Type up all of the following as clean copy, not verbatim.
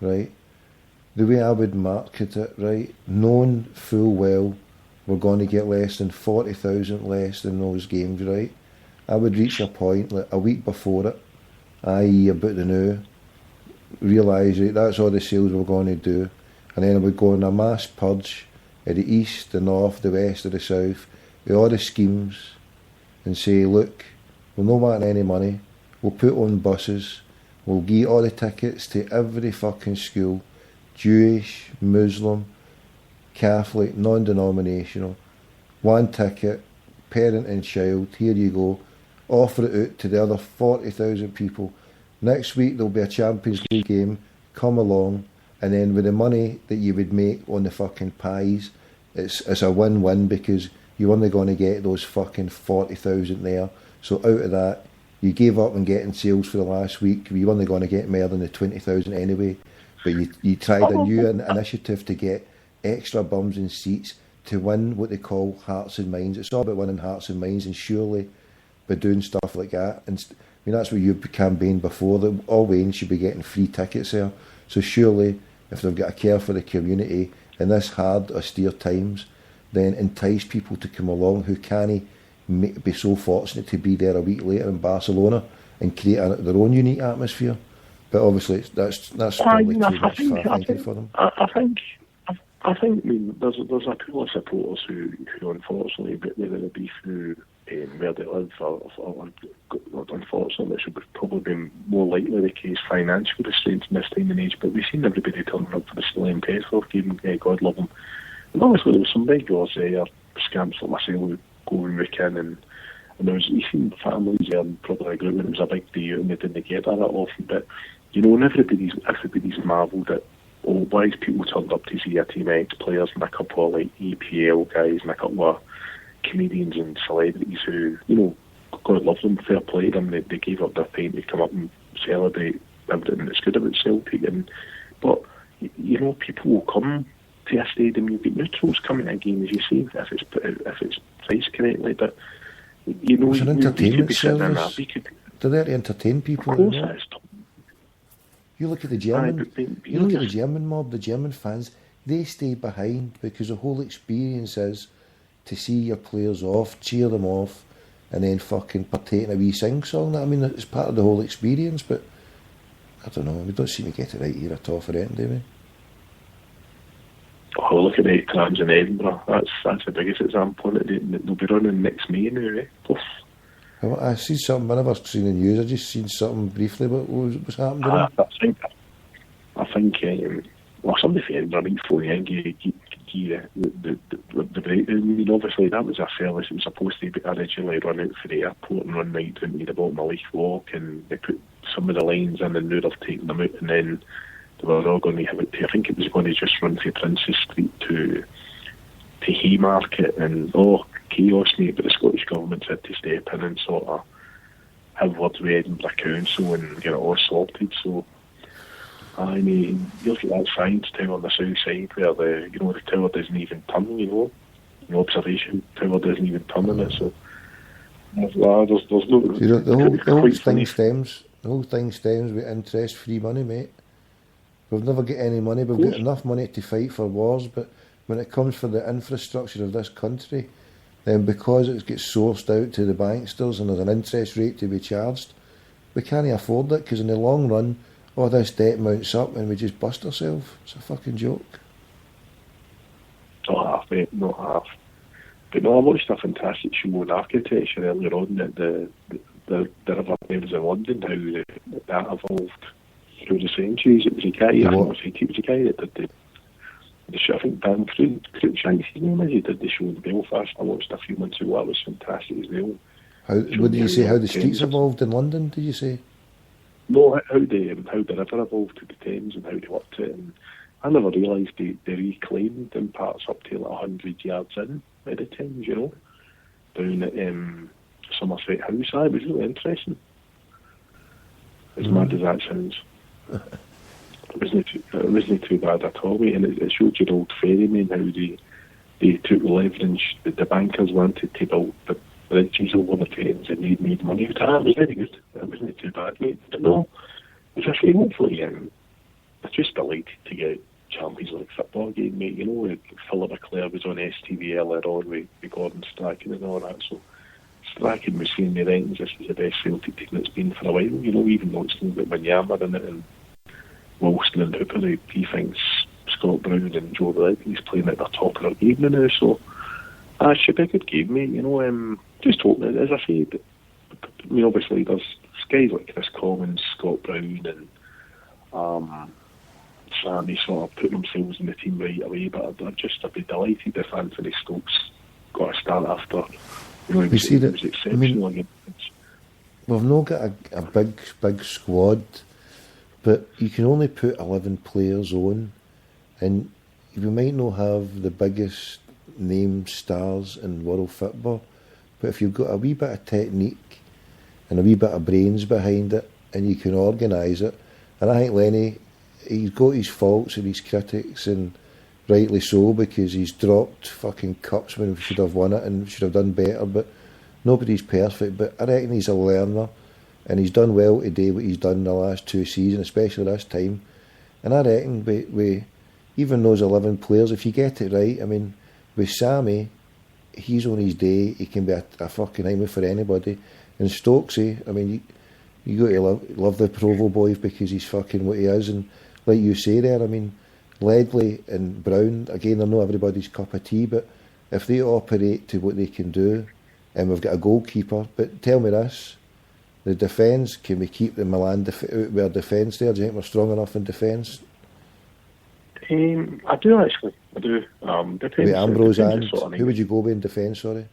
right? The way I would market it, right, knowing full well we're going to get less than 40,000 less in those games, right? I would reach a point like a week before it, i.e. about the now, realise right, that's all the sales we're going to do, and then I would go on a mass purge of the east, the north, the west, of the south, with all the schemes, and say, look, we're not wanting any money, we'll put on buses, we'll give all the tickets to every fucking school, Jewish, Muslim, Catholic, non-denominational, one ticket, parent and child, here you go, offer it out to the other 40,000 people. Next week there'll be a Champions League game, come along, and then with the money that you would make on the fucking pies, it's a win-win, because you're only going to get those fucking 40,000 there. So out of that, you gave up on getting sales for the last week, you're only going to get more than the 20,000 anyway, but you tried a new initiative to get extra bums and seats to win what they call hearts and minds. It's all about winning hearts and minds, and surely by doing stuff like that, and I mean that's what you've campaigned before, that all Wayne should be getting free tickets there. So surely if they've got a care for the community in this hard, austere times, then entice people to come along who can't be so fortunate to be there a week later in Barcelona and create their own unique atmosphere. But obviously that's probably too much thinking for them. I think there's a pool of supporters who unfortunately, whether it be through where they live or unfortunately, which would probably be more likely the case, financial restraints in this time and age. But we've seen everybody turning up for the Slane Petrov game, God love them. And obviously there was some big guys there, scamps like myself who go and rook in, and there was, you seen families there, and probably a group when it was a big deal and they didn't get that often. But you know, and everybody's marvelled at, oh, why is people turned up to see a team of ex-players and a couple of like EPL guys and a couple of comedians and celebrities who, you know, God love them, fair play to them, they gave up their time to come up and celebrate everything that's good about Celtic. But you know, people will come to a stadium. You've got neutrals coming to a game, as you say, if it's priced correctly. But you know, it's an entertainment service. They're there to entertain people. Of course it is. You look at the German mob, the German fans, they stay behind because the whole experience is to see your players off, cheer them off, and then fucking partake in a wee sing-song. I mean, it's part of the whole experience, but I don't know, we don't seem to get it right here at all for anything, do we? Oh, look at the Trams in Edinburgh. That's the biggest example. They'll be running next May now, eh? I see something, I never seen the news, I just seen something briefly about what was happening to them. I think well, somebody from Edinburgh might phone in the breakdown. I mean, obviously that was a service that was supposed to be originally run out for the airport and run right down to the bottom of Leith Walk, and they put some of the lines in and now they've taken them out, and then they were all going to have it to, I think it was going to just run from Princes Street to Haymarket, and chaos, mate, but the Scottish Government had to step in and sort of have words with Edinburgh Council and get it all sorted. So, I mean, you look at that science tower on the south side where the tower doesn't even turn, the observation tower doesn't even turn in it, so there's no... The whole thing stems with interest-free money, mate. We've never got any money, we've got enough money to fight for wars, but when it comes for the infrastructure of this country, then because it gets sourced out to the banksters and there's an interest rate to be charged, we can't afford it, because in the long run, all this debt mounts up and we just bust ourselves. It's a fucking joke. Not half, mate, not half. But no, I watched a fantastic show on architecture earlier on at the River Thames in London, how that evolved through the centuries. It was a guy, it was a guy that did the show, I think Dan Cruikshank, his name is, he did the show in Belfast. I watched a few months ago, that was fantastic as well. What did you say, how the streets evolved in London, did you say? No, how the river evolved to the Thames and how they worked it. And I never realised they reclaimed in parts up to like 100 yards in by the Thames, down at Somerset House. It was really interesting. As mad as that sounds. It wasn't too bad at all, mate. And it showed you the old ferrymen, how they took leverage. The bankers wanted to build the bridges over the Thames and they'd made money out of that. It was very good. It wasn't too bad, mate. But no, as I say, hopefully, I just just delighted to get Champions League football again, mate. You know, Philip Leclerc was on STV earlier on with Gordon Strachan and all that, so Strachan was saying he reckons this is the best Celtic team it's been for a while, you know, even though it's a little bit Wanyama in it and Wilson and Hooper. He thinks Scott Brown and Joe Rodriguez playing at the top of their game now, so it should be a good game, mate. You know, just hoping, as I said, I mean, obviously there's guys like Chris Commons, Scott Brown and Sammy sort of putting themselves in the team right away, but I'd be delighted if Anthony Stokes got a start after. You know, it was exceptional against. We've not got a big squad, but you can only put 11 players on, and we might not have the biggest name stars in world football, but if you've got a wee bit of technique and a wee bit of brains behind it, and you can organise it, and I think Lenny, he's got his faults and his critics, and rightly so, because he's dropped fucking cups when we should have won it and should have done better, but nobody's perfect. But I reckon he's a learner, and he's done well today what he's done in the last 2 seasons, especially this time. And I reckon with even those 11 players, if you get it right, I mean, with Sammy, he's on his day, he can be a fucking nightmare for anybody. And Stokesy, I mean, you got to love the Provo boy because he's fucking what he is. And like you say there, I mean, Ledley and Brown, again, they're not everybody's cup of tea, but if they operate to what they can do, and we've got a goalkeeper, but tell me this, the defence, can we keep the Milan with our defence there? Do you think we're strong enough in defence? I do actually, I do. Depends, with Ambrose and, sort of who would you go with in defence, sorry?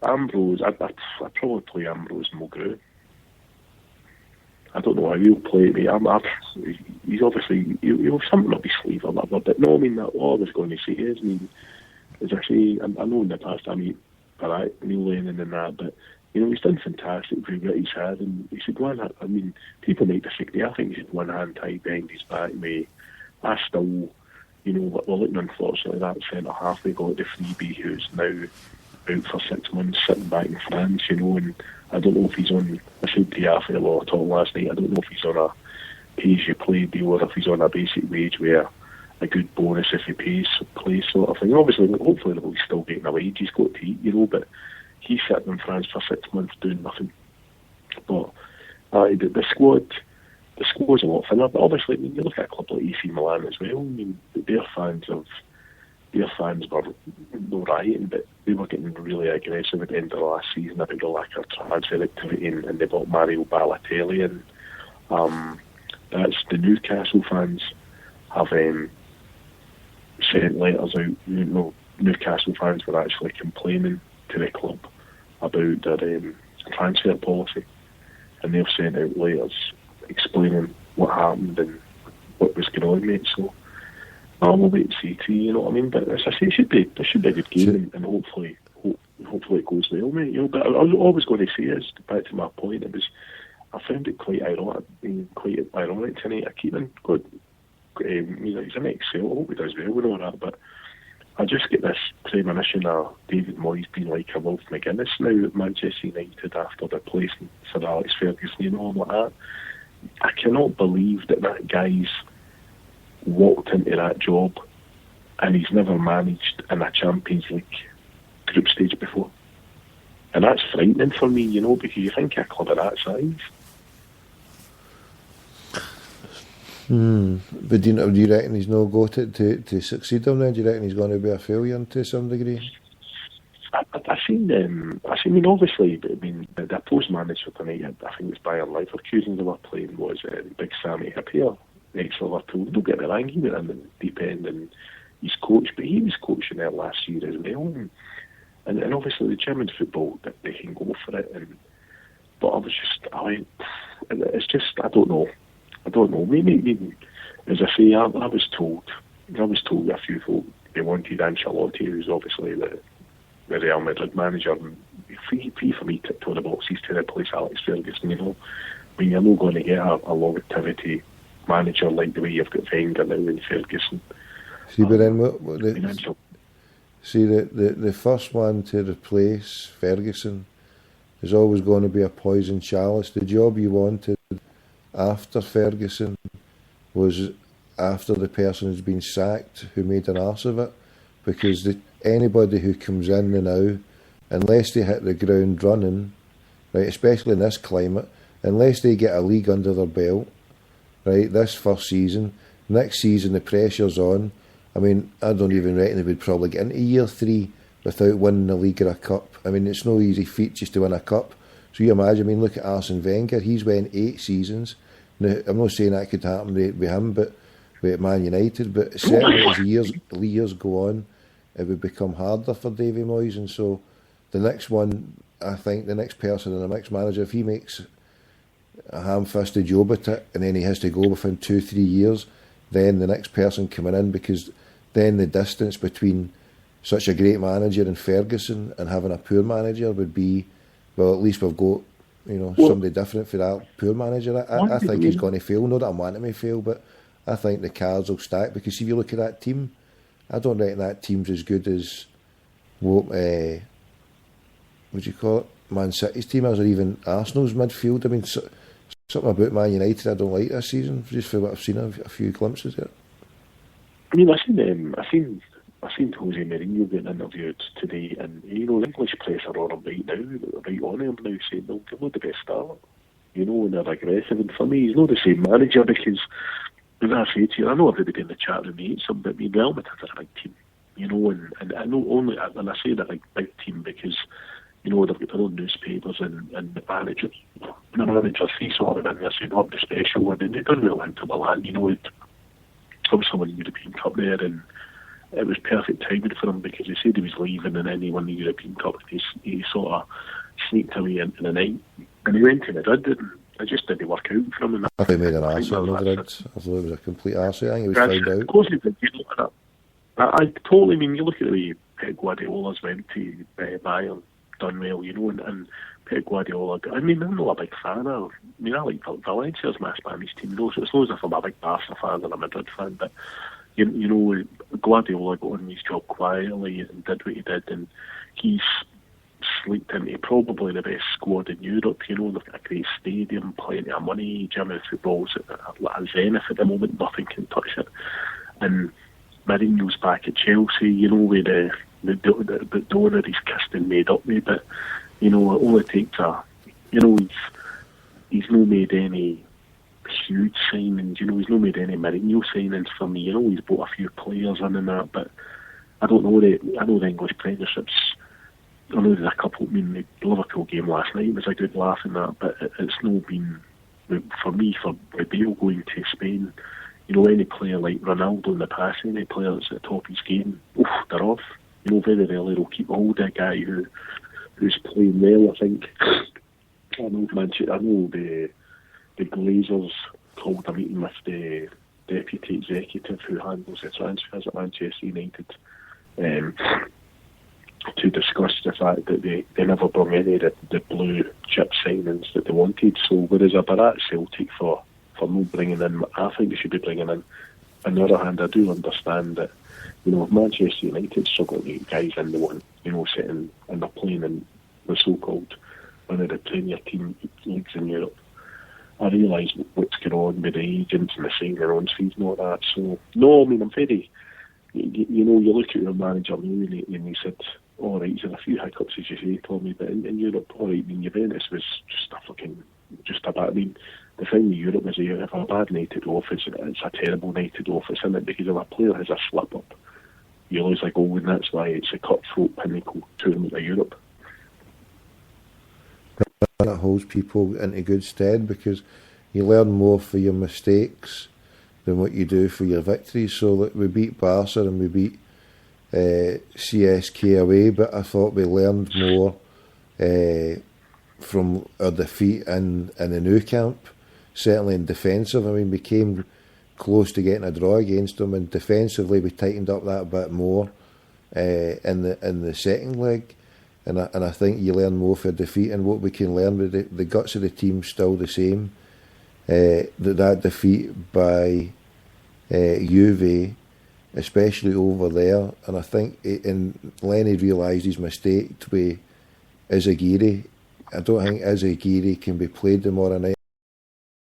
Ambrose, I'd probably play Ambrose and Mulgrew. I don't know how he'll play me. He's obviously he'll have something up his sleeve or whatever. But no, I mean, all I was going to say is, I mean, as I say, I know in the past I mean, Neil Lennon and that, but you know, he's done fantastic for what he's had, and he should one. I mean, people make the disagree. I think he should one hand tied behind his back. Me, I still, you know, we're looking unfortunately that centre half we got the freebie who's now out for 6 months sitting back in France, you know, and I don't know if he's on, I said to Yaffa a lot of talk last night, I don't know if he's on a pay-as-you-play deal or if he's on a basic wage where a good bonus if he plays sort of thing. And obviously, hopefully he's still getting a wage he's got to eat, you know, but he's sitting in France for 6 months doing nothing. But the squad's a lot thinner, but obviously, I mean, you look at a club like AC Milan as well, I mean, their fans were no rioting, but they were getting really aggressive at the end of the last season about the lack of transfer activity, and they bought Mario Balotelli, and that's the Newcastle fans have sent letters out. You know, Newcastle fans were actually complaining to the club about their transfer policy, and they've sent out letters explaining what happened and what was going on, mate. So we'll wait and see too, you know what I mean? But as I say, it should be a good game, and hopefully it goes well, mate. You know, but I was always going to say is, back to my point, I found it quite ironic tonight. I keep in good, you know, he's an ex-Celt, I hope he does well and all that, but I just get this premonition of David Moyes being like a Wolf McGuinness now at Manchester United after replacing Sir Alex Ferguson, you know, all like that. I cannot believe that guy's walked into that job and he's never managed in a Champions League group stage before. And that's frightening for me, you know, because you think a club of that size. But do you reckon he's no got it to succeed him then? Do you reckon he's going to be a failure to some degree? I seen obviously, but I mean, the post manager tonight, I think it's Bayern Leverkusen they were playing, was Big Sammy Hippier, ex-Liverpool. Don't get me wrong, he went in the deep end and he's coached, but he was coaching there last year as well. And obviously the German football, they can go for it. But it's just, I don't know. Maybe as I say, I was told a few folk they wanted Ancelotti, who's obviously the Real Madrid manager, and free for me ticked all the boxes to replace Alex Ferguson, you know. I mean, you're not going to get a longevity manager like the way you've got Wenger now and Ferguson. See, but then the first one to replace Ferguson is always going to be a poison chalice. The job you wanted after Ferguson was after the person has been sacked who made an arse of it, because anybody who comes in now, unless they hit the ground running, right, especially in this climate, unless they get a league under their belt, right, this first season, next season the pressure's on. I mean, I don't even reckon they would probably get into year 3 without winning a league or a cup. I mean, it's no easy feat just to win a cup. So you imagine, I mean, look at Arsene Wenger, he's won 8 seasons. Now, I'm not saying that could happen with him, but with Man United, but certainly as years go on, it would become harder for Davy Moyes. And so the next one, I think the next person and the next manager, if he makes a ham-fisted job at it and then he has to go within 2-3 years, then the next person coming in, because then the distance between such a great manager and Ferguson and having a poor manager would be, well, at least we've got, somebody different for that poor manager. I think he's going to fail. Not that I'm wanting him to fail, but I think the cards will stack, because if you look at that team, I don't reckon that team's as good as what would you call it, Man City's team is, or even Arsenal's midfield. I mean, something about Man United I don't like this season, just for what I've seen, a few glimpses there. I mean, I seen Jose Mourinho getting interviewed today, and the English press are on him right now, right on him now, saying they'll give him the best start, and they're aggressive. And for me, he's not the same manager, because, as I say to you, I know everybody in the chat room hates him, but Real Madrid are a big team, and I know only, and I say they're a big team because, they've got their own newspapers and the managers see something in there saying, oh, the special one, and they don't really win to Milan, obviously won the European Cup there, and it was perfect timing for him, because he said he was leaving and then he won the European Cup. He sort of sneaked away into the night, and he went to Madrid, and it just didn't work out for him. And I think he made an arse of Madrid. I thought it was a complete arse. I think he was found out. Of course he did. I totally mean, you look at the way Pep Guardiola's went to Bayern, done well, and Pep Guardiola, I mean, I'm not a big fan of, I like Valencia's my Spanish team, so it's not as if I'm a big Barca fan or a Madrid fan, but Guardiola got on his job quietly and did what he did, and he's sleeped into probably the best squad in Europe. They've got a great stadium, plenty of money, German football's at a zenith at the moment, nothing can touch it. And Mourinho's back at Chelsea, with the donor he's kissed and made up with, but, all it takes he's not made any huge signings, he's not made any Mourinho signings for me, he's bought a few players in and that, but I don't know, I know the English Premiership's, I know there's a couple, the Liverpool game last night was a good laugh in that, but it's not been, for me, for Bale going to Spain, any player like Ronaldo in the past, any player that's at the top of his game, they're off. Very rarely they'll keep hold of a guy who's playing well, I think. I know the Glazers called a meeting with the deputy executive who handles the transfers at Manchester United to discuss the fact that they never brought any of the blue chip signings that they wanted. So whereas a Barat Celtic for not bringing in, I think they should be bringing in. On the other hand, I do understand that, if Manchester United struggle to get guys in, they want, sitting and they're playing in the so-called one of the premier team leagues in Europe. I realise what's going on with the agents and the signing on fees and all that. So, no, I mean, I'm very, you look at your manager lately and he said, all right, he's had a few hiccups, as you say, Tommy, but in Europe, all right, Juventus was just a bad, the thing with Europe is you have a bad nighted off, it's a terrible nighted off, isn't it? Because if a player has a slip-up, you lose a goal, and that's why it's a cutthroat pinnacle tournament of Europe. That holds people into good stead, because you learn more for your mistakes than what you do for your victories. So like, we beat Barca and we beat CSK away, but I thought we learned more from our defeat in the Nou Camp, certainly in defensive. I mean, we came close to getting a draw against them, and defensively we tightened up that bit more in the second leg. And I think you learn more for defeat, and what we can learn with the guts of the team still the same. That defeat by Juve, especially over there, and I think Lenny realised his mistake with Izagiri I don't think Izzy Geary can be played tomorrow night.